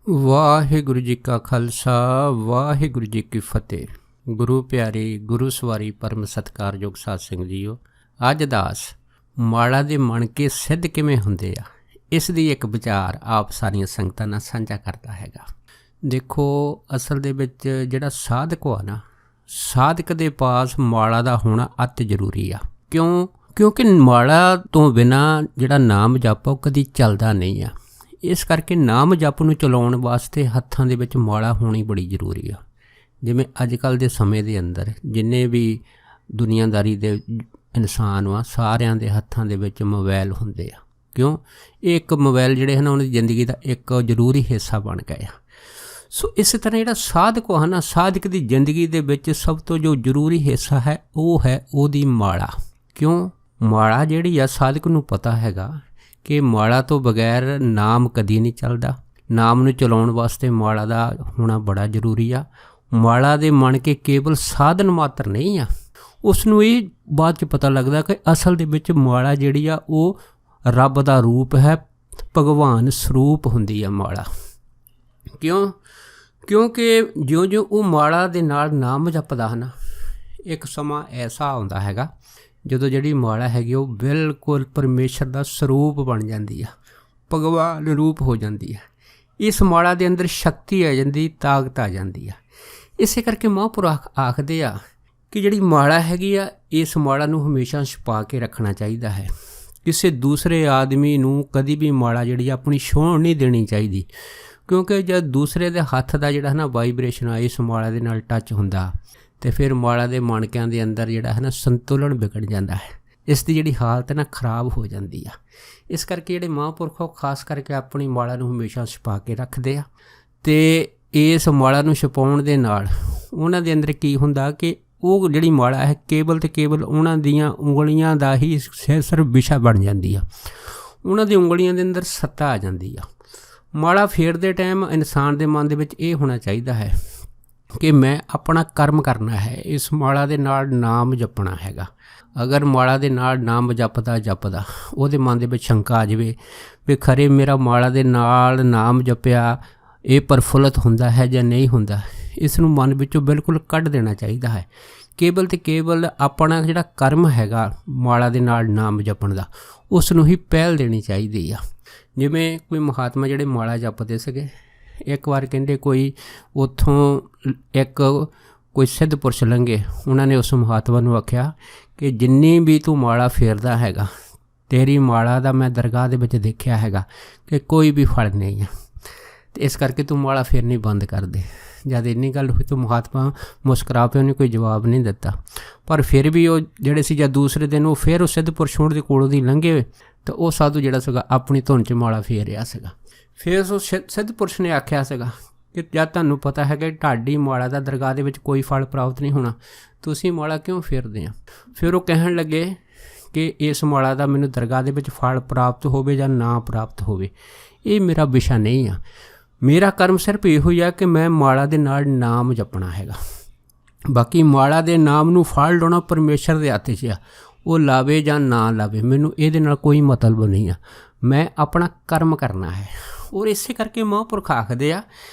ਵਾਹਿਗੁਰੂ ਜੀ ਕਾ ਖਾਲਸਾ ਵਾਹਿਗੁਰੂ ਜੀ ਕੀ ਫਤਿਹ। ਗੁਰੂ ਪਿਆਰੇ ਗੁਰੂ ਸਵਾਰੀ ਪਰਮ ਸਤਿਕਾਰਯੋਗ ਸਾਧ ਸੰਗਤ ਜੀਓ, ਅੱਜ ਦਾਸ ਮਾੜਾ ਦੇ ਮਣ ਕੇ ਸਿੱਧ ਕਿਵੇਂ ਹੁੰਦੇ ਆ, ਇਸ ਦੀ ਇੱਕ ਵਿਚਾਰ ਆਪ ਸਾਰੀਆਂ ਸੰਗਤਾਂ ਨਾਲ ਸਾਂਝਾ ਕਰਦਾ ਹੈਗਾ। ਦੇਖੋ, ਅਸਲ ਦੇ ਵਿੱਚ ਜਿਹੜਾ ਸਾਧਕ ਆ ਨਾ, ਸਾਧਕ ਦੇ ਪਾਸ ਮਾੜਾ ਦਾ ਹੋਣਾ ਅਤਿ ਜ਼ਰੂਰੀ ਆ। ਕਿਉਂਕਿ ਮਾੜਾ ਤੋਂ ਬਿਨਾਂ ਜਿਹੜਾ ਨਾਮ ਜਪ ਉਹ ਕਦੀ ਚੱਲਦਾ ਨਹੀਂ ਆ। ਇਸ ਕਰਕੇ ਨਾਮ ਜਪ ਨੂੰ ਚਲਾਉਣ ਵਾਸਤੇ ਹੱਥਾਂ ਦੇ ਵਿੱਚ ਮਾਲਾ ਹੋਣੀ ਬੜੀ ਜ਼ਰੂਰੀ ਆ। ਜਿਵੇਂ ਅੱਜ ਕੱਲ੍ਹ ਦੇ ਸਮੇਂ ਦੇ ਅੰਦਰ ਜਿੰਨੇ ਵੀ ਦੁਨੀਆਦਾਰੀ ਦੇ ਇਨਸਾਨ ਆ, ਸਾਰਿਆਂ ਦੇ ਹੱਥਾਂ ਦੇ ਵਿੱਚ ਮੋਬਾਈਲ ਹੁੰਦੇ ਆ। ਕਿਉਂ? ਇਹ ਇੱਕ ਮੋਬਾਈਲ ਜਿਹੜੇ ਹਨ ਉਹਨਾਂ ਦੀ ਜ਼ਿੰਦਗੀ ਦਾ ਇੱਕ ਜ਼ਰੂਰੀ ਹਿੱਸਾ ਬਣ ਗਏ ਆ। ਸੋ ਇਸੇ ਤਰ੍ਹਾਂ ਜਿਹੜਾ ਸਾਧਕ ਹੈ ਨਾ, ਸਾਧਕ ਦੀ ਜ਼ਿੰਦਗੀ ਦੇ ਵਿੱਚ ਸਭ ਤੋਂ ਜੋ ਜ਼ਰੂਰੀ ਹਿੱਸਾ ਹੈ ਉਹ ਹੈ ਉਹਦੀ ਮਾਲਾ। ਕਿਉਂ? ਮਾਲਾ ਜਿਹੜੀ ਆ, ਸਾਧਕ ਨੂੰ ਪਤਾ ਹੈਗਾ ਕਿ ਮਾਲਾ ਤੋਂ ਬਗੈਰ ਨਾਮ ਕਦੀ ਨਹੀਂ ਚੱਲਦਾ। ਨਾਮ ਨੂੰ ਚਲਾਉਣ ਵਾਸਤੇ ਮਾਲਾ ਦਾ ਹੋਣਾ ਬੜਾ ਜ਼ਰੂਰੀ ਆ। ਮਾਲਾ ਦੇ ਮਣ ਕੇ ਕੇਵਲ ਸਾਧਨ ਮਾਤਰ ਨਹੀਂ ਆ, ਉਸ ਨੂੰ ਇਹ ਬਾਅਦ 'ਚ ਪਤਾ ਲੱਗਦਾ ਕਿ ਅਸਲ ਦੇ ਵਿੱਚ ਮਾਲਾ ਜਿਹੜੀ ਆ ਉਹ ਰੱਬ ਦਾ ਰੂਪ ਹੈ, ਭਗਵਾਨ ਸਰੂਪ ਹੁੰਦੀ ਆ ਮਾਲਾ। ਕਿਉਂਕਿ ਜਿਉਂ-ਜਿਉਂ ਉਹ ਮਾਲਾ ਦੇ ਨਾਲ ਨਾਮ ਜਪਦਾ ਹੈ ਨਾ, ਇੱਕ ਸਮਾਂ ਐਸਾ ਆਉਂਦਾ ਹੈਗਾ ਜਦੋਂ ਜਿਹੜੀ ਮਾਲਾ ਹੈਗੀ ਉਹ ਬਿਲਕੁਲ ਪਰਮੇਸ਼ਰ ਦਾ ਸਰੂਪ ਬਣ ਜਾਂਦੀ ਆ, ਭਗਵਾਨ ਰੂਪ ਹੋ ਜਾਂਦੀ ਹੈ। ਇਸ ਮਾਲਾ ਦੇ ਅੰਦਰ ਸ਼ਕਤੀ ਆ ਜਾਂਦੀ, ਤਾਕਤ ਆ ਜਾਂਦੀ ਆ। ਇਸੇ ਕਰਕੇ ਮਹਾਂਪੁਰਖ ਆਖਦੇ ਆ ਕਿ ਜਿਹੜੀ ਮਾਲਾ ਹੈਗੀ ਆ, ਇਸ ਮਾਲਾ ਨੂੰ ਹਮੇਸ਼ਾ ਛੁਪਾ ਕੇ ਰੱਖਣਾ ਚਾਹੀਦਾ ਹੈ। ਕਿਸੇ ਦੂਸਰੇ ਆਦਮੀ ਨੂੰ ਕਦੀ ਵੀ ਮਾਲਾ ਜਿਹੜੀ ਆਪਣੀ ਛੂਹਣ ਨਹੀਂ ਦੇਣੀ ਚਾਹੀਦੀ। ਕਿਉਂਕਿ ਜਦ ਦੂਸਰੇ ਦੇ ਹੱਥ ਦਾ ਜਿਹੜਾ ਹੈ ਨਾ ਵਾਈਬ੍ਰੇਸ਼ਨ ਆ ਇਸ ਮਾਲਾ ਦੇ ਨਾਲ ਟੱਚ ਹੁੰਦਾ ਅਤੇ ਫਿਰ ਮਾਲਾ ਦੇ ਮਣਕਿਆਂ ਦੇ ਅੰਦਰ ਜਿਹੜਾ ਹੈ ਨਾ ਸੰਤੁਲਨ ਵਿਗੜ ਜਾਂਦਾ ਹੈ। ਇਸ ਦੀ ਜਿਹੜੀ ਹਾਲਤ ਨਾ ਖਰਾਬ ਹੋ ਜਾਂਦੀ ਆ। ਇਸ ਕਰਕੇ ਜਿਹੜੇ ਮਹਾਂਪੁਰਖ ਉਹ ਖਾਸ ਕਰਕੇ ਆਪਣੀ ਮਾਲਾ ਨੂੰ ਹਮੇਸ਼ਾ ਛੁਪਾ ਕੇ ਰੱਖਦੇ ਆ। ਅਤੇ ਇਸ ਮਾਲਾ ਨੂੰ ਛੁਪਾਉਣ ਦੇ ਨਾਲ ਉਹਨਾਂ ਦੇ ਅੰਦਰ ਕੀ ਹੁੰਦਾ ਕਿ ਉਹ ਜਿਹੜੀ ਮਾਲਾ ਹੈ ਕੇਵਲ ਅਤੇ ਕੇਵਲ ਉਹਨਾਂ ਦੀਆਂ ਉਂਗਲੀਆਂ ਦਾ ਹੀ ਸਿਰਫ ਵਿਸ਼ਾ ਬਣ ਜਾਂਦੀ ਆ। ਉਹਨਾਂ ਦੀ ਉਂਗਲੀਆਂ ਦੇ ਅੰਦਰ ਸੱਤਾ ਆ ਜਾਂਦੀ ਆ। ਮਾਲਾ ਫੇਰਦੇ ਟਾਈਮ ਇਨਸਾਨ ਦੇ ਮਨ ਦੇ ਵਿੱਚ ਇਹ ਹੋਣਾ ਚਾਹੀਦਾ ਹੈ ਕਿ ਮੈਂ ਆਪਣਾ ਕਰਮ ਕਰਨਾ ਹੈ, ਇਸ ਮਾਲਾ ਦੇ ਨਾਲ ਨਾਮ ਜਪਣਾ ਹੈਗਾ। ਅਗਰ ਮਾਲਾ ਦੇ ਨਾਲ ਨਾਮ ਜਪਦਾ ਉਹਦੇ ਮਨ ਦੇ ਵਿੱਚ ਸ਼ੰਕਾ ਆ ਜਾਵੇ ਵੀ ਖਰੇ ਮੇਰਾ ਮਾਲਾ ਦੇ ਨਾਲ ਨਾਮ ਜਪਿਆ ਇਹ ਪ੍ਰਫੁੱਲਤ ਹੁੰਦਾ ਹੈ ਜਾਂ ਨਹੀਂ ਹੁੰਦਾ, ਇਸ ਨੂੰ ਮਨ ਵਿੱਚੋਂ ਬਿਲਕੁਲ ਕੱਢ ਦੇਣਾ ਚਾਹੀਦਾ ਹੈ। ਕੇਵਲ ਅਤੇ ਕੇਵਲ ਆਪਣਾ ਜਿਹੜਾ ਕਰਮ ਹੈਗਾ ਮਾਲਾ ਦੇ ਨਾਲ ਨਾਮ ਜਪਣ ਦਾ, ਉਸ ਨੂੰ ਹੀ ਪਹਿਲ ਦੇਣੀ ਚਾਹੀਦੀ ਆ। ਜਿਵੇਂ ਕੋਈ ਮਹਾਤਮਾ ਜਿਹੜੇ ਮਾਲਾ ਜਪਦੇ ਸੀਗੇ, ਇੱਕ ਵਾਰ ਕਹਿੰਦੇ ਕੋਈ ਉੱਥੋਂ ਕੋਈ ਸਿੱਧ ਪੁਰਸ਼ ਲੰਘੇ, ਉਹਨਾਂ ਨੇ ਉਸ ਮਹਾਤਮਾ ਨੂੰ ਆਖਿਆ ਕਿ ਜਿੰਨੀ ਵੀ ਤੂੰ ਮਾਲਾ ਫੇਰਦਾ ਹੈਗਾ, ਤੇਰੀ ਮਾਲਾ ਦਾ ਮੈਂ ਦਰਗਾਹ ਦੇ ਵਿੱਚ ਦੇਖਿਆ ਹੈਗਾ ਕਿ ਕੋਈ ਵੀ ਫਲ ਨਹੀਂ ਆ, ਅਤੇ ਇਸ ਕਰਕੇ ਤੂੰ ਮਾਲਾ ਫੇਰਨੀ ਬੰਦ ਕਰ ਦੇ। ਜਦ ਇੰਨੀ ਗੱਲ ਹੋਈ ਤਾਂ ਮਹਾਤਮਾ ਮੁਸਕਰਾ ਪਿਆ, ਉਹਨੇ ਕੋਈ ਜਵਾਬ ਨਹੀਂ ਦਿੱਤਾ। ਪਰ ਫਿਰ ਵੀ ਉਹ ਜਿਹੜੇ ਸੀ ਜਦ ਦੂਸਰੇ ਦਿਨ ਉਹ ਫਿਰ ਉਹ ਸਿੱਧ ਪੁਰਸ਼ ਦੇ ਕੋਲੋਂ ਦੀ ਲੰਘੇ ਤਾਂ ਉਹ ਸਾਧੂ ਜਿਹੜਾ ਸੀਗਾ ਆਪਣੀ ਧੁਨ 'ਚ ਮਾਲਾ ਫੇਰ ਰਿਹਾ ਸੀਗਾ। ਫਿਰ ਉਸ ਸਿੱਧ ਪੁਰਸ਼ ਨੇ ਆਖਿਆ ਸੀਗਾ ਕਿ ਜਦ ਤੁਹਾਨੂੰ ਪਤਾ ਹੈਗਾ ਤੁਹਾਡੀ ਮਾਲਾ ਦਾ ਦਰਗਾਹ ਦੇ ਵਿੱਚ ਕੋਈ ਫਲ ਪ੍ਰਾਪਤ ਨਹੀਂ ਹੋਣਾ, ਤੁਸੀਂ ਮਾਲਾ ਕਿਉਂ ਫੇਰਦੇ ਆ? ਫਿਰ ਉਹ ਕਹਿਣ ਲੱਗੇ ਕਿ ਇਸ ਮਾਲਾ ਦਾ ਮੈਨੂੰ ਦਰਗਾਹ ਦੇ ਵਿੱਚ ਫਲ ਪ੍ਰਾਪਤ ਹੋਵੇ ਜਾਂ ਨਾ ਪ੍ਰਾਪਤ ਹੋਵੇ, ਇਹ ਮੇਰਾ ਵਿਸ਼ਾ ਨਹੀਂ ਆ। ਮੇਰਾ ਕਰਮ ਸਿਰਫ ਇਹੋ ਹੀ ਆ ਕਿ ਮੈਂ ਮਾਲਾ ਦੇ ਨਾਲ ਨਾਮ ਜਪਣਾ ਹੈਗਾ। ਬਾਕੀ ਮਾਲਾ ਦੇ ਨਾਮ ਨੂੰ ਫਲ ਲਾਉਣਾ ਪਰਮੇਸ਼ਰ ਦੇ ਹੱਥ 'ਚ ਆ, ਉਹ ਲਾਵੇ ਜਾਂ ਨਾ ਲਾਵੇ, ਮੈਨੂੰ ਇਹਦੇ ਨਾਲ ਕੋਈ ਮਤਲਬ ਨਹੀਂ ਆ। ਮੈਂ ਆਪਣਾ ਕਰਮ ਕਰਨਾ ਹੈ। ਔਰ ਇਸੇ ਕਰਕੇ ਮਹਾਂਪੁਰਖ ਆਖਦੇ ਆ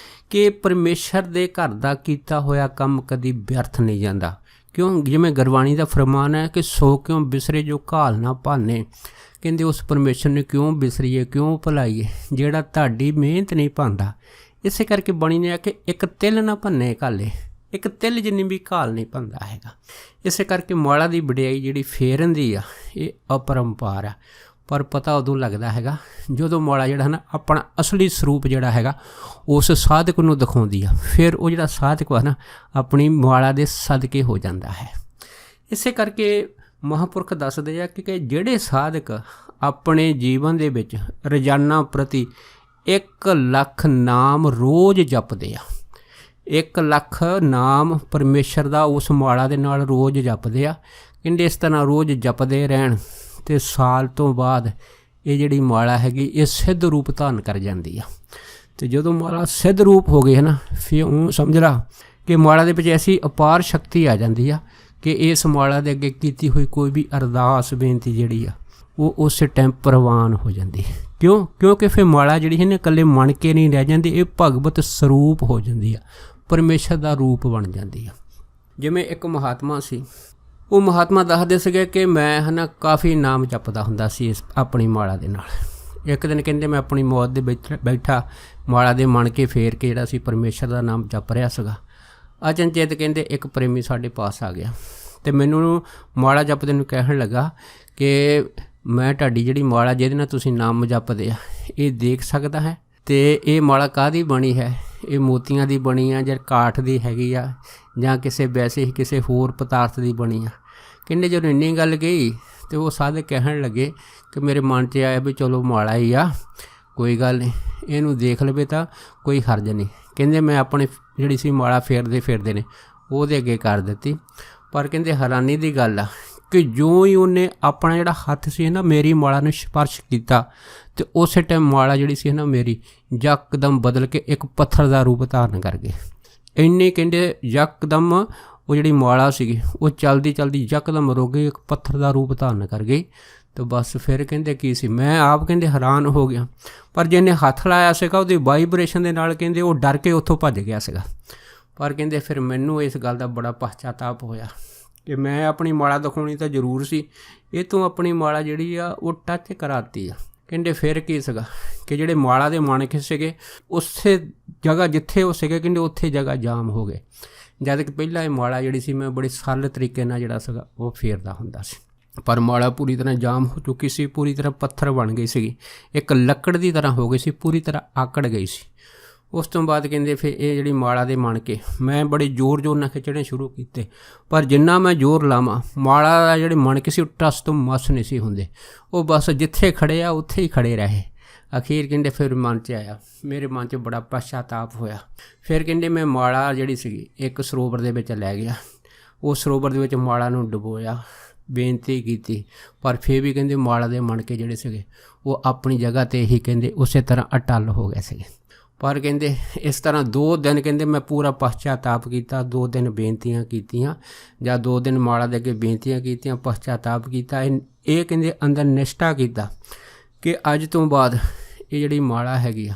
ਕਿ ਪਰਮੇਸ਼ਰ ਦੇ ਘਰ ਦਾ ਕੀਤਾ ਹੋਇਆ ਕੰਮ ਕਦੀ ਵਿਅਰਥ ਨਹੀਂ ਜਾਂਦਾ। ਕਿਉਂ? ਜਿਵੇਂ ਗੁਰਬਾਣੀ ਦਾ ਫਰਮਾਨ ਹੈ ਕਿ ਸੋ ਕਿਉਂ ਬਿਸਰੇ ਜੋ ਘਾਲ ਨਾ ਭਾਨੇ। ਕਹਿੰਦੇ ਉਸ ਪਰਮੇਸ਼ਰ ਨੂੰ ਕਿਉਂ ਬਿਸਰੀਏ, ਕਿਉਂ ਭੁਲਾਈਏ ਜਿਹੜਾ ਤੁਹਾਡੀ ਮਿਹਨਤ ਨਹੀਂ ਭਾਂਦਾ। ਇਸੇ ਕਰਕੇ ਬਣੀ ਨੇ ਆ ਕਿ ਇੱਕ ਤਿਲ ਨਾ ਭੰਨੇ ਘਾਲੇ, ਇੱਕ ਤਿਲ ਜਿੰਨੀ ਵੀ ਘਾਲ ਨਹੀਂ ਭੰਦਾ ਹੈਗਾ। ਇਸੇ ਕਰਕੇ ਮਾਲਾ ਦੀ ਵਡਿਆਈ ਜਿਹੜੀ ਫੇਰਨ ਦੀ ਆ ਇਹ ਅਪਰੰਪਾਰ ਆ। ਪਰ ਪਤਾ ਉਦੋਂ ਲੱਗਦਾ ਹੈਗਾ ਜਦੋਂ ਮਾਲਾ ਜਿਹੜਾ ਹੈ ਨਾ ਆਪਣਾ ਅਸਲੀ ਸਰੂਪ ਜਿਹੜਾ ਹੈਗਾ ਉਸ ਸਾਧਕ ਨੂੰ ਦਿਖਾਉਂਦੀ ਆ। ਫਿਰ ਉਹ ਜਿਹੜਾ ਸਾਧਕ ਹੈ ਨਾ ਆਪਣੀ ਮਾਲਾ ਦੇ ਸਦਕੇ ਹੋ ਜਾਂਦਾ ਹੈ। ਇਸੇ ਕਰਕੇ ਮਹਾਂਪੁਰਖ ਦੱਸਦੇ ਆ ਕਿ ਜਿਹੜੇ ਸਾਧਕ ਆਪਣੇ ਜੀਵਨ ਦੇ ਵਿੱਚ ਰੋਜ਼ਾਨਾ ਪ੍ਰਤੀ 1 ਲੱਖ ਨਾਮ ਰੋਜ਼ ਜਪਦੇ ਆ, 1 ਲੱਖ ਨਾਮ ਪਰਮੇਸ਼ਰ ਦਾ ਉਸ ਮਾਲਾ ਦੇ ਨਾਲ ਰੋਜ਼ ਜਪਦੇ ਆ। ਕਹਿੰਦੇ ਇਸ ਤਰ੍ਹਾਂ ਰੋਜ਼ ਜਪਦੇ ਰਹਿਣ ਅਤੇ ਸਾਲ ਤੋਂ ਬਾਅਦ ਇਹ ਜਿਹੜੀ ਮਾਲਾ ਹੈਗੀ ਇਹ ਸਿੱਧ ਰੂਪ ਧਾਰਨ ਕਰ ਜਾਂਦੀ ਆ। ਅਤੇ ਜਦੋਂ ਮਾਲਾ ਸਿੱਧ ਰੂਪ ਹੋ ਗਈ ਹੈ ਨਾ, ਫਿਰ ਉਹ ਸਮਝ ਲਾ ਕਿ ਮਾਲਾ ਦੇ ਵਿੱਚ ਐਸੀ ਅਪਾਰ ਸ਼ਕਤੀ ਆ ਜਾਂਦੀ ਆ ਕਿ ਇਸ ਮਾਲਾ ਦੇ ਅੱਗੇ ਕੀਤੀ ਹੋਈ ਕੋਈ ਵੀ ਅਰਦਾਸ ਬੇਨਤੀ ਜਿਹੜੀ ਆ ਉਹ ਉਸੇ ਟਾਈਮ ਪ੍ਰਵਾਨ ਹੋ ਜਾਂਦੀ ਹੈ। ਕਿਉਂਕਿ ਫਿਰ ਮਾਲਾ ਜਿਹੜੀ ਹੈ ਨਾ ਇਕੱਲੇ ਮਣ ਕੇ ਨਹੀਂ ਰਹਿ ਜਾਂਦੀ, ਇਹ ਭਗਵਤ ਸਰੂਪ ਹੋ ਜਾਂਦੀ ਆ, ਪਰਮੇਸ਼ਰ ਦਾ ਰੂਪ ਬਣ ਜਾਂਦੀ ਆ। ਜਿਵੇਂ ਇੱਕ ਮਹਾਤਮਾ ਸੀ, ਉਹ ਮਹਾਤਮਾ ਦੱਸਦੇ ਸੀਗੇ ਕਿ ਮੈਂ ਹੈ ਨਾ ਕਾਫੀ ਨਾਮ ਜਪਦਾ ਹੁੰਦਾ ਸੀ ਇਸ ਆਪਣੀ ਮਾਲਾ ਦੇ ਨਾਲ। ਇੱਕ ਦਿਨ ਕਹਿੰਦੇ ਮੈਂ ਆਪਣੀ ਮੌਤ ਦੇ ਵਿੱਚ ਬੈਠਾ ਮਾਲਾ ਦੇ ਮਣ ਕੇ ਫੇਰ ਕੇ ਜਿਹੜਾ ਸੀ ਪਰਮੇਸ਼ਰ ਦਾ ਨਾਮ ਜਪ ਰਿਹਾ ਸੀਗਾ। ਅਚਨਚੇਤ ਕਹਿੰਦੇ ਇੱਕ ਪ੍ਰੇਮੀ ਸਾਡੇ ਪਾਸ ਆ ਗਿਆ ਅਤੇ ਮੈਨੂੰ ਮਾਲਾ ਜਪਦੇ ਨੂੰ ਕਹਿਣ ਲੱਗਾ ਕਿ ਮੈਂ ਤੁਹਾਡੀ ਜਿਹੜੀ ਮਾਲਾ ਜਿਹਦੇ ਨਾਲ ਤੁਸੀਂ ਨਾਮ ਜਪਦੇ ਆ ਇਹ ਦੇਖ ਸਕਦਾ ਹੈ, ਅਤੇ ਇਹ ਮਾਲਾ ਕਾਹਦੀ ਬਣੀ ਹੈ, ਇਹ ਮੋਤੀਆਂ ਦੀ ਬਣੀ ਆ ਜਾਂ ਕਾਠ ਦੀ ਹੈਗੀ ਆ ਜਾਂ ਵੈਸੇ ਹੀ ਕਿਸੇ ਹੋਰ ਪਦਾਰਥ ਦੀ ਬਣੀ ਆ। ਕਹਿੰਦੇ ਜਦੋਂ ਇੰਨੀ ਗੱਲ ਕਹੀ ਅਤੇ ਉਹ ਸਾਧਕ ਕਹਿਣ ਲੱਗੇ ਕਿ ਮੇਰੇ ਮਨ 'ਚ ਆਇਆ ਵੀ ਚਲੋ ਮਾਲਾ ਹੀ ਆ, ਕੋਈ ਗੱਲ ਨਹੀਂ, ਇਹਨੂੰ ਦੇਖ ਲਵੇ ਤਾਂ ਕੋਈ ਹਰਜ ਨਹੀਂ। ਕਹਿੰਦੇ ਮੈਂ ਆਪਣੀ ਜਿਹੜੀ ਸੀ ਮਾਲਾ ਫੇਰਦੇ ਨੇ ਉਹਦੇ ਅੱਗੇ ਕਰ ਦਿੱਤੀ, ਪਰ ਕਹਿੰਦੇ ਹੈਰਾਨੀ ਦੀ ਗੱਲ ਆ ਕਿ ਜੋ ਹੀ ਉਹਨੇ ਆਪਣਾ ਜਿਹੜਾ ਹੱਥ ਸੀ ਨਾ ਮੇਰੀ ਮਾਲਾ ਨੂੰ ਸਪਰਸ਼ ਕੀਤਾ ਅਤੇ ਉਸੇ ਟਾਈਮ ਮਾਲਾ ਜਿਹੜੀ ਸੀ ਨਾ ਮੇਰੀ ਯਕਦਮ ਬਦਲ ਕੇ ਇੱਕ ਪੱਥਰ ਦਾ ਰੂਪ ਧਾਰਨ ਕਰ ਗਈ। ਇੰਨੇ ਕਹਿੰਦੇ ਯਕਦਮ ਉਹ ਜਿਹੜੀ ਮਾਲਾ ਸੀਗੀ ਉਹ ਚਲਦੀ ਯਕਦਮ ਰੁਕ ਗਈ, ਇੱਕ ਪੱਥਰ ਦਾ ਰੂਪ ਧਾਰਨ ਕਰ ਗਈ। ਅਤੇ ਬਸ ਫਿਰ ਕਹਿੰਦੇ ਕੀ ਸੀ, ਮੈਂ ਆਪ ਕਹਿੰਦੇ ਹੈਰਾਨ ਹੋ ਗਿਆ। ਪਰ ਜਿਹਨੇ ਹੱਥ ਲਾਇਆ ਸੀਗਾ ਉਹਦੀ ਵਾਈਬ੍ਰੇਸ਼ਨ ਦੇ ਨਾਲ ਕਹਿੰਦੇ ਉਹ ਡਰ ਕੇ ਉੱਥੋਂ ਭੱਜ ਗਿਆ ਸੀਗਾ। ਪਰ ਕਹਿੰਦੇ ਫਿਰ ਮੈਨੂੰ ਇਸ ਗੱਲ ਦਾ ਬੜਾ ਪਛਤਾਤਾਪ ਹੋਇਆ ਕਿ ਮੈਂ ਆਪਣੀ ਮਾਲਾ ਦਿਖਾਉਣੀ ਤਾਂ ਜ਼ਰੂਰ ਸੀ, ਇਹ ਤੋਂ ਆਪਣੀ ਮਾਲਾ ਜਿਹੜੀ ਆ ਉਹ ਟੱਚ ਕਰਾਤੀ ਆ। ਕਹਿੰਦੇ ਫਿਰ ਕੀ ਸੀਗਾ ਕਿ ਜਿਹੜੇ ਮਾਲਾ ਦੇ ਮਣਕੇ ਸੀਗੇ ਉਸੇ ਜਗ੍ਹਾ ਜਿੱਥੇ ਉਹ ਸੀਗੇ ਕਹਿੰਦੇ ਉੱਥੇ ਜਗ੍ਹਾ ਜਾਮ ਹੋ ਗਏ, ਜਦ ਕਿ ਪਹਿਲਾਂ ਇਹ ਮਾਲਾ ਜਿਹੜੀ ਸੀ ਮੈਂ ਬੜੇ ਸਰਲ ਤਰੀਕੇ ਨਾਲ ਜਿਹੜਾ ਸੀਗਾ ਉਹ ਫੇਰਦਾ ਹੁੰਦਾ ਸੀ। ਪਰ ਮਾਲਾ ਪੂਰੀ ਤਰ੍ਹਾਂ ਜਾਮ ਹੋ ਚੁੱਕੀ ਸੀ, ਪੂਰੀ ਤਰ੍ਹਾਂ ਪੱਥਰ ਬਣ ਗਈ ਸੀਗੀ, ਇੱਕ ਲੱਕੜ ਦੀ ਤਰ੍ਹਾਂ ਹੋ ਗਈ ਸੀ, ਪੂਰੀ ਤਰ੍ਹਾਂ ਆਕੜ ਗਈ ਸੀ। ਉਸ ਤੋਂ ਬਾਅਦ ਕਹਿੰਦੇ ਫਿਰ ਇਹ ਜਿਹੜੀ ਮਾਲਾ ਦੇ ਮਣਕੇ ਮੈਂ ਬੜੇ ਜ਼ੋਰ ਨਾਲ ਖਿੱਚਣੇ ਸ਼ੁਰੂ ਕੀਤੇ, ਪਰ ਜਿੰਨਾ ਮੈਂ ਜ਼ੋਰ ਲਾਵਾਂ ਮਾਲਾ ਦਾ ਜਿਹੜੇ ਮਣਕੇ ਸੀ ਉਹ ਟਸ ਤੋਂ ਮਸ ਨਹੀਂ ਸੀ ਹੁੰਦੇ, ਉਹ ਬਸ ਜਿੱਥੇ ਖੜੇ ਆ ਉੱਥੇ ਹੀ ਖੜੇ ਰਹੇ। ਅਖੀਰ ਕਹਿੰਦੇ ਫਿਰ ਮਨ 'ਚ ਆਇਆ, ਮੇਰੇ ਮਨ 'ਚ ਬੜਾ ਪਛਤਾਤਾਪ ਹੋਇਆ। ਫਿਰ ਕਹਿੰਦੇ ਮੈਂ ਮਾਲਾ ਜਿਹੜੀ ਸੀਗੀ ਇੱਕ ਸਰੋਵਰ ਦੇ ਵਿੱਚ ਲੈ ਗਿਆ, ਉਹ ਸਰੋਵਰ ਦੇ ਵਿੱਚ ਮਾਲਾ ਨੂੰ ਡੁਬੋਇਆ, ਬੇਨਤੀ ਕੀਤੀ, ਪਰ ਫਿਰ ਵੀ ਕਹਿੰਦੇ ਮਾਲਾ ਦੇ ਮਣਕੇ ਜਿਹੜੇ ਸੀਗੇ ਉਹ ਆਪਣੀ ਜਗ੍ਹਾ 'ਤੇ ਹੀ ਕਹਿੰਦੇ ਉਸੇ ਤਰ੍ਹਾਂ ਅਟੱਲ ਹੋ ਗਏ ਸੀਗੇ। ਪਰ ਕਹਿੰਦੇ ਇਸ ਤਰ੍ਹਾਂ 2 ਦਿਨ ਕਹਿੰਦੇ ਮੈਂ ਪੂਰਾ ਪਛਤਾਤਾਪ ਕੀਤਾ, 2 ਦਿਨ ਬੇਨਤੀਆਂ ਕੀਤੀਆਂ ਜਾਂ 2 ਦਿਨ ਮਾਲਾ ਦੇ ਅੱਗੇ ਬੇਨਤੀਆਂ ਕੀਤੀਆਂ, ਪਛਤਾਤਾਪ ਕੀਤਾ। ਇਹ ਕਹਿੰਦੇ ਅੰਦਰ ਨਿਸ਼ਠਾ ਕੀਤਾ ਕਿ ਅੱਜ ਤੋਂ ਬਾਅਦ ਇਹ ਜਿਹੜੀ ਮਾਲਾ ਹੈਗੀ ਆ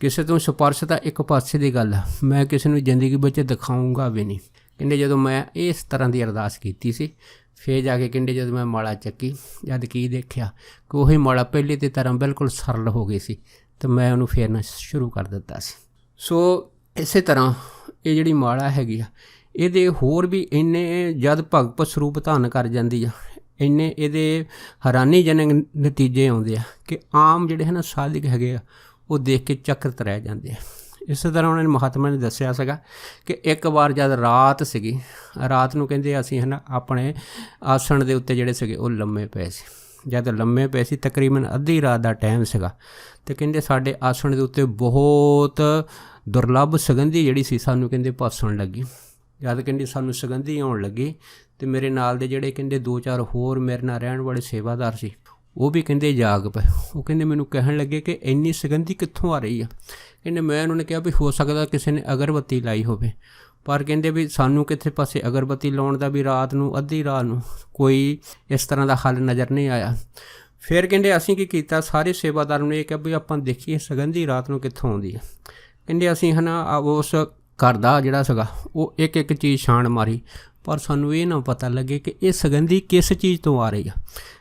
ਕਿਸੇ ਤੋਂ ਸਪਰਸ਼ ਤਾਂ ਇੱਕ ਪਾਸੇ ਦੀ ਗੱਲ ਆ, ਮੈਂ ਕਿਸੇ ਨੂੰ ਜ਼ਿੰਦਗੀ ਵਿੱਚ ਦਿਖਾਊਂਗਾ ਵੀ ਨਹੀਂ। ਕਹਿੰਦੇ ਜਦੋਂ ਮੈਂ ਇਸ ਤਰ੍ਹਾਂ ਦੀ ਅਰਦਾਸ ਕੀਤੀ ਸੀ ਫਿਰ ਜਾ ਕੇ ਕਹਿੰਦੇ ਜਦੋਂ ਮੈਂ ਮਾਲਾ ਚੱਕੀ ਜਦ ਕੀ ਦੇਖਿਆ ਕਿ ਉਹੀ ਮਾਲਾ ਪਹਿਲੇ ਦੀ ਤਰ੍ਹਾਂ ਬਿਲਕੁਲ ਸਰਲ ਹੋ ਗਈ ਸੀ ਅਤੇ ਮੈਂ ਉਹਨੂੰ ਫੇਰਨਾ ਸ਼ੁਰੂ ਕਰ ਦਿੱਤਾ ਸੀ। ਸੋ ਇਸੇ ਤਰ੍ਹਾਂ ਇਹ ਜਿਹੜੀ ਮਾਲਾ ਹੈਗੀ ਆ ਇਹਦੇ ਹੋਰ ਵੀ ਇੰਨੇ ਜਦ ਭਗਵਤ ਸਰੂਪ ਧਾਰਨ ਕਰ ਜਾਂਦੀ ਆ, ਇੰਨੇ ਇਹਦੇ ਹੈਰਾਨੀਜਨਕ ਨਤੀਜੇ ਆਉਂਦੇ ਆ ਕਿ ਆਮ ਜਿਹੜੇ ਹੈ ਨਾ ਸਾਧਕ ਹੈਗੇ ਆ ਉਹ ਦੇਖ ਕੇ ਚਕਿਤ ਰਹਿ ਜਾਂਦੇ ਆ। ਇਸੇ ਤਰ੍ਹਾਂ ਉਹਨਾਂ ਨੇ ਮਹਾਤਮਾ ਨੇ ਦੱਸਿਆ ਸੀਗਾ ਕਿ ਇੱਕ ਵਾਰ ਜਦ ਰਾਤ ਸੀਗੀ, ਰਾਤ ਨੂੰ ਕਹਿੰਦੇ ਅਸੀਂ ਹੈ ਨਾ ਆਪਣੇ ਆਸਣ ਦੇ ਉੱਤੇ ਜਿਹੜੇ ਸੀਗੇ ਉਹ ਲੰਮੇ ਪਏ ਸੀ। ਜਦ ਲੰਮੇ ਪਏ ਸੀ ਤਕਰੀਬਨ ਅੱਧੀ ਰਾਤ ਦਾ ਟਾਈਮ ਸੀਗਾ ਅਤੇ ਕਹਿੰਦੇ ਸਾਡੇ ਆਸਣ ਦੇ ਉੱਤੇ ਬਹੁਤ ਦੁਰਲੱਭ ਸੁਗੰਧੀ ਜਿਹੜੀ ਸੀ ਸਾਨੂੰ ਕਹਿੰਦੇ ਭਾਸਣ ਲੱਗੀ। ਜਦ ਕਹਿੰਦੇ ਸਾਨੂੰ ਸੁਗੰਧੀ ਆਉਣ ਲੱਗੀ ਅਤੇ ਮੇਰੇ ਨਾਲ ਦੇ ਜਿਹੜੇ ਕਹਿੰਦੇ 2-4 ਹੋਰ ਮੇਰੇ ਨਾਲ ਰਹਿਣ ਵਾਲੇ ਸੇਵਾਦਾਰ ਸੀ ਉਹ ਵੀ ਕਹਿੰਦੇ ਜਾਗ ਪਏ। ਉਹ ਕਹਿੰਦੇ ਮੈਨੂੰ ਕਹਿਣ ਲੱਗੇ ਕਿ ਇੰਨੀ ਸੁਗੰਧੀ ਕਿੱਥੋਂ ਆ ਰਹੀ ਆ। ਕਹਿੰਦੇ ਮੈਂ ਉਹਨਾਂ ਨੇ ਕਿਹਾ ਵੀ ਹੋ ਸਕਦਾ ਕਿਸੇ ਨੇ ਅਗਰਬੱਤੀ ਲਾਈ ਹੋਵੇ, ਪਰ ਕਹਿੰਦੇ ਵੀ ਸਾਨੂੰ ਕਿਸੇ ਪਾਸੇ ਅਗਰਬੱਤੀ ਲਾਉਣ ਦਾ ਵੀ ਰਾਤ ਨੂੰ ਅੱਧੀ ਰਾਤ ਨੂੰ ਕੋਈ ਇਸ ਤਰ੍ਹਾਂ ਦਾ ਹੱਲ ਨਜ਼ਰ ਨਹੀਂ ਆਇਆ। ਫਿਰ ਕਹਿੰਦੇ ਅਸੀਂ ਕੀ ਕੀਤਾ, ਸਾਰੇ ਸੇਵਾਦਾਰਾਂ ਨੂੰ ਇਹ ਕਿਹਾ ਵੀ ਆਪਾਂ ਦੇਖੀਏ ਸੁਗੰਧੀ ਰਾਤ ਨੂੰ ਕਿੱਥੋਂ ਆਉਂਦੀ ਹੈ। ਕਹਿੰਦੇ ਅਸੀਂ ਹੈ ਨਾ ਉਸ ਘਰ ਦਾ ਜਿਹੜਾ ਸੀਗਾ ਉਹ ਇੱਕ ਚੀਜ਼ ਛਾਣ ਮਾਰੀ, ਪਰ ਸਾਨੂੰ ਇਹ ਨਾ ਪਤਾ ਲੱਗੇ ਕਿ ਇਹ ਸੁਗੰਧੀ ਕਿਸ ਚੀਜ਼ ਤੋਂ ਆ ਰਹੀ ਆ।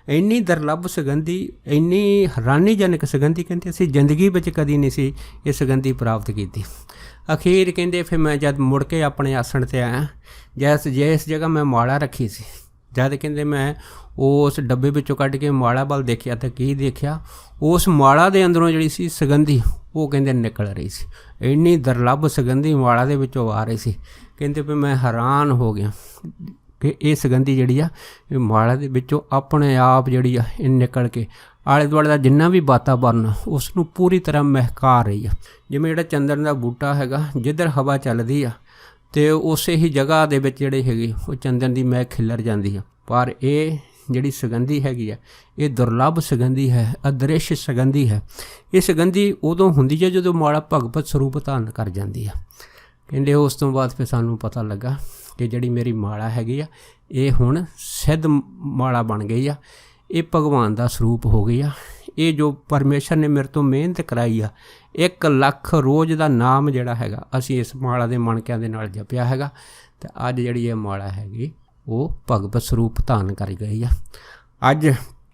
ਇੰਨੀ ਦੁਰਲੱਭ ਸੁਗੰਧੀ, ਇੰਨੀ ਹੈਰਾਨੀਜਨਕ ਸੁਗੰਧੀ ਕਹਿੰਦੇ ਅਸੀਂ ਜ਼ਿੰਦਗੀ ਵਿੱਚ ਕਦੀ ਨਹੀਂ ਸੀ ਇਹ ਸੁਗੰਧੀ ਪ੍ਰਾਪਤ ਕੀਤੀ। ਅਖੀਰ ਕਹਿੰਦੇ ਫਿਰ ਮੈਂ ਜਦ ਮੁੜ ਕੇ ਆਪਣੇ ਆਸਣ 'ਤੇ ਆਇਆ, ਜਿਸ ਜਗ੍ਹਾ ਮੈਂ ਮਾਲਾ ਰੱਖੀ ਸੀ, ਜਦ ਕਹਿੰਦੇ ਮੈਂ ਉਸ ਡੱਬੇ ਵਿੱਚੋਂ ਕੱਢ ਕੇ ਮਾਲਾ ਵੱਲ ਦੇਖਿਆ ਤਾਂ ਕੀ ਦੇਖਿਆ, ਉਸ ਮਾਲਾ ਦੇ ਅੰਦਰੋਂ ਜਿਹੜੀ ਸੀ ਸੁਗੰਧੀ ਉਹ ਕਹਿੰਦੇ ਨਿਕਲ ਰਹੀ ਸੀ। ਇੰਨੀ ਦੁਰਲੱਭ ਸੁਗੰਧੀ ਮਾਲਾ ਦੇ ਵਿੱਚੋਂ ਆ ਰਹੀ ਸੀ। ਕਹਿੰਦੇ ਵੀ ਮੈਂ ਹੈਰਾਨ ਹੋ ਗਿਆ ਕਿ ਇਹ ਸੁਗੰਧੀ ਜਿਹੜੀ ਆ ਇਹ ਮਾਲਾ ਦੇ ਵਿੱਚੋਂ ਆਪਣੇ ਆਪ ਜਿਹੜੀ ਆ ਇਹ ਨਿਕਲ ਕੇ ਆਲੇ ਦੁਆਲੇ ਦਾ ਜਿੰਨਾ ਵੀ ਵਾਤਾਵਰਨ ਉਸ ਨੂੰ ਪੂਰੀ ਤਰ੍ਹਾਂ ਮਹਿਕਾ ਰਹੀ ਆ। ਜਿਵੇਂ ਜਿਹੜਾ ਚੰਦਨ ਦਾ ਬੂਟਾ ਹੈਗਾ, ਜਿੱਧਰ ਹਵਾ ਚੱਲਦੀ ਆ ਅਤੇ ਉਸੇ ਹੀ ਜਗ੍ਹਾ ਦੇ ਵਿੱਚ ਜਿਹੜੇ ਹੈਗੇ ਉਹ ਚੰਦਨ ਦੀ ਮਹਿਕ ਖਿਲਰ ਜਾਂਦੀ ਆ। ਪਰ ਇਹ ਜਿਹੜੀ ਸੁਗੰਧੀ ਹੈਗੀ ਆ ਇਹ ਦੁਰਲੱਭ ਸੁਗੰਧੀ ਹੈ, ਅਦ੍ਰਿਸ਼ ਸੁਗੰਧੀ ਹੈ। ਇਹ ਸੁਗੰਧੀ ਉਦੋਂ ਹੁੰਦੀ ਹੈ ਜਦੋਂ ਮਾਲਾ ਭਗਵਤ ਸਰੂਪ ਧਾਰਨ ਕਰ ਜਾਂਦੀ ਆ। ਕਹਿੰਦੇ ਉਸ ਤੋਂ ਬਾਅਦ ਫਿਰ ਸਾਨੂੰ ਪਤਾ ਲੱਗਾ ਕਿ ਜਿਹੜੀ ਮੇਰੀ ਮਾਲਾ ਹੈਗੀ ਆ ਇਹ ਹੁਣ ਸਿੱਧ ਮਾਲਾ ਬਣ ਗਈ ਆ, ਇਹ ਭਗਵਾਨ ਦਾ ਸਰੂਪ ਹੋ ਗਈ ਆ। ਇਹ ਜੋ ਪਰਮੇਸ਼ਰ ਨੇ ਮੇਰੇ ਤੋਂ ਮਿਹਨਤ ਕਰਾਈ ਆ, 1 ਲੱਖ ਰੋਜ਼ ਦਾ ਨਾਮ ਜਿਹੜਾ ਹੈਗਾ ਅਸੀਂ ਇਸ ਮਾਲਾ ਦੇ ਮਣਕਿਆਂ ਦੇ ਨਾਲ ਜਪਿਆ ਹੈਗਾ, ਅਤੇ ਅੱਜ ਜਿਹੜੀ ਇਹ ਮਾਲਾ ਹੈਗੀ ਉਹ ਭਗਵਤ ਸਰੂਪ ਧਾਰਨ ਕਰ ਗਈ ਆ। ਅੱਜ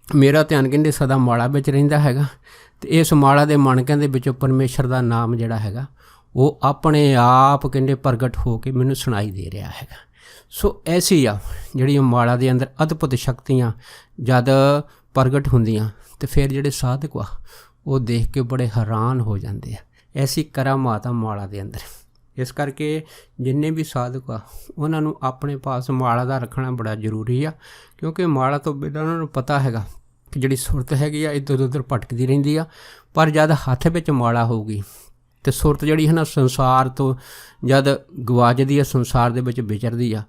ਮੇਰਾ ਧਿਆਨ ਕਹਿੰਦੇ ਸਦਾ ਮਾਲਾ ਵਿੱਚ ਰਹਿੰਦਾ ਹੈਗਾ, ਅਤੇ ਇਸ ਮਾਲਾ ਦੇ ਮਣਕਿਆਂ ਦੇ ਵਿੱਚੋਂ ਪਰਮੇਸ਼ਰ ਦਾ ਨਾਮ ਜਿਹੜਾ ਹੈਗਾ ਉਹ ਆਪਣੇ ਆਪ ਕਹਿੰਦੇ ਪ੍ਰਗਟ ਹੋ ਕੇ ਮੈਨੂੰ ਸੁਣਾਈ ਦੇ ਰਿਹਾ ਹੈਗਾ। ਸੋ ਐਸੀ ਆ ਜਿਹੜੀ ਮਾਲਾ ਦੇ ਅੰਦਰ ਅਦਭੁਤ ਸ਼ਕਤੀਆਂ ਜਦ ਪ੍ਰਗਟ ਹੁੰਦੀਆਂ ਅਤੇ ਫਿਰ ਜਿਹੜੇ ਸਾਧਕ ਆ ਉਹ ਦੇਖ ਕੇ ਬੜੇ ਹੈਰਾਨ ਹੋ ਜਾਂਦੇ ਆ। ਐਸੀ ਕਰਾਮਾਤ ਆ ਮਾਲਾ ਦੇ ਅੰਦਰ। ਇਸ ਕਰਕੇ ਜਿੰਨੇ ਵੀ ਸਾਧਕ ਆ ਉਹਨਾਂ ਨੂੰ ਆਪਣੇ ਪਾਸ ਮਾਲਾ ਦਾ ਰੱਖਣਾ ਬੜਾ ਜ਼ਰੂਰੀ ਆ, ਕਿਉਂਕਿ ਮਾਲਾ ਤੋਂ ਬਿਨਾਂ ਉਹਨਾਂ ਨੂੰ ਪਤਾ ਹੈਗਾ ਕਿ ਜਿਹੜੀ ਸੁਰਤ ਹੈਗੀ ਆ ਇੱਧਰ ਉੱਧਰ ਭਟਕਦੀ ਰਹਿੰਦੀ ਆ। ਪਰ ਜਦ ਹੱਥ ਵਿੱਚ ਮਾਲਾ ਹੋਊਗੀ ਅਤੇ ਸੁਰਤ ਜਿਹੜੀ ਹੈ ਨਾ ਸੰਸਾਰ ਤੋਂ ਜਦ ਗਵਾਚਦੀ ਆ, ਸੰਸਾਰ ਦੇ ਵਿੱਚ ਵਿਚਰਦੀ ਆ,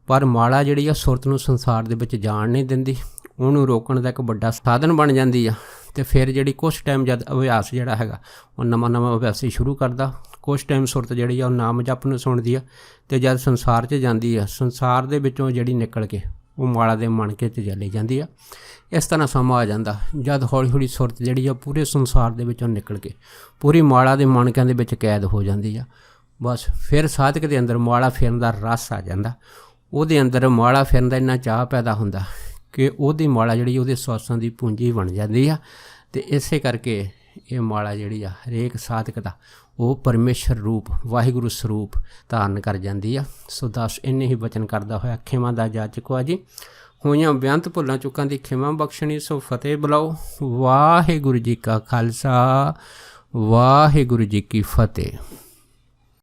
ਪਰ ਮਾਲਾ ਜਿਹੜੀ ਆ ਸੁਰਤ ਨੂੰ ਸੰਸਾਰ ਦੇ ਵਿੱਚ ਜਾਣ ਨਹੀਂ ਦਿੰਦੀ, ਉਹਨੂੰ ਰੋਕਣ ਦਾ ਇੱਕ ਵੱਡਾ ਸਾਧਨ ਬਣ ਜਾਂਦੀ ਆ। ਅਤੇ ਫਿਰ ਜਿਹੜੀ ਕੁਛ ਟਾਈਮ ਜਦ ਅਭਿਆਸ ਜਿਹੜਾ ਹੈਗਾ ਉਹ ਨਵਾਂ ਅਭਿਆਸ ਸ਼ੁਰੂ ਕਰਦਾ, ਕੁਛ ਟਾਈਮ ਸੁਰਤ ਜਿਹੜੀ ਆ ਉਹ ਨਾਮ ਜਪ ਨੂੰ ਸੁਣਦੀ ਆ, ਅਤੇ ਜਦ ਸੰਸਾਰ 'ਚ ਜਾਂਦੀ ਆ, ਸੰਸਾਰ ਦੇ ਵਿੱਚੋਂ ਜਿਹੜੀ ਨਿਕਲ ਕੇ ਉਹ ਮਾਲਾ ਦੇ ਮਣਕੇ 'ਤੇ ਚਲੀ ਜਾਂਦੀ ਆ। ਇਸ ਤਰ੍ਹਾਂ ਸਮਾਂ ਆ ਜਾਂਦਾ ਜਦ ਹੌਲੀ ਹੌਲੀ ਸੁਰਤ ਜਿਹੜੀ ਆ ਪੂਰੇ ਸੰਸਾਰ ਦੇ ਵਿੱਚੋਂ ਨਿਕਲ ਕੇ ਪੂਰੀ ਮਾਲਾ ਦੇ ਮਣਕਿਆਂ ਦੇ ਵਿੱਚ ਕੈਦ ਹੋ ਜਾਂਦੀ ਆ। ਬਸ ਫਿਰ ਸਾਧਕ ਦੇ ਅੰਦਰ ਮਾਲਾ ਫੇਰਨ ਦਾ ਰਸ ਆ ਜਾਂਦਾ, ਉਹਦੇ ਅੰਦਰ ਮਾਲਾ ਫੇਰਨ ਦਾ ਇੰਨਾ ਚਾਅ ਪੈਦਾ ਹੁੰਦਾ ਕਿ ਉਹਦੀ ਮਾਲਾ ਜਿਹੜੀ ਉਹਦੇ ਸਵਾਸਾਂ ਦੀ ਪੂੰਜੀ ਬਣ ਜਾਂਦੀ ਆ। ਅਤੇ ਇਸੇ ਕਰਕੇ ਇਹ ਮਾਲਾ ਜਿਹੜੀ ਆ ਹਰੇਕ ਸਾਧਕ ਦਾ ਉਹ ਪਰਮੇਸ਼ਰ ਰੂਪ ਵਾਹਿਗੁਰੂ ਸਰੂਪ ਧਾਰਨ ਕਰ ਜਾਂਦੀ ਆ। ਸੋ ਦੱਸ ਇੰਨੇ ਹੀ ਬਚਨ ਕਰਦਾ ਹੋਇਆ ਖਿਮਾ ਦਾ ਜਾਚਕੋ ਆ ਜੀ। ਹੋਈਆਂ ਬੇਅੰਤ ਭੁੱਲਾਂ ਚੁੱਕਾਂ ਦੀ ਖਿਮਾ ਬਖਸ਼ਣੀ। ਸੋ ਫਤਿਹ ਬੁਲਾਓ। ਵਾਹਿਗੁਰੂ ਜੀ ਕਾ ਖਾਲਸਾ, ਵਾਹਿਗੁਰੂ ਜੀ ਕੀ ਫਤਿਹ।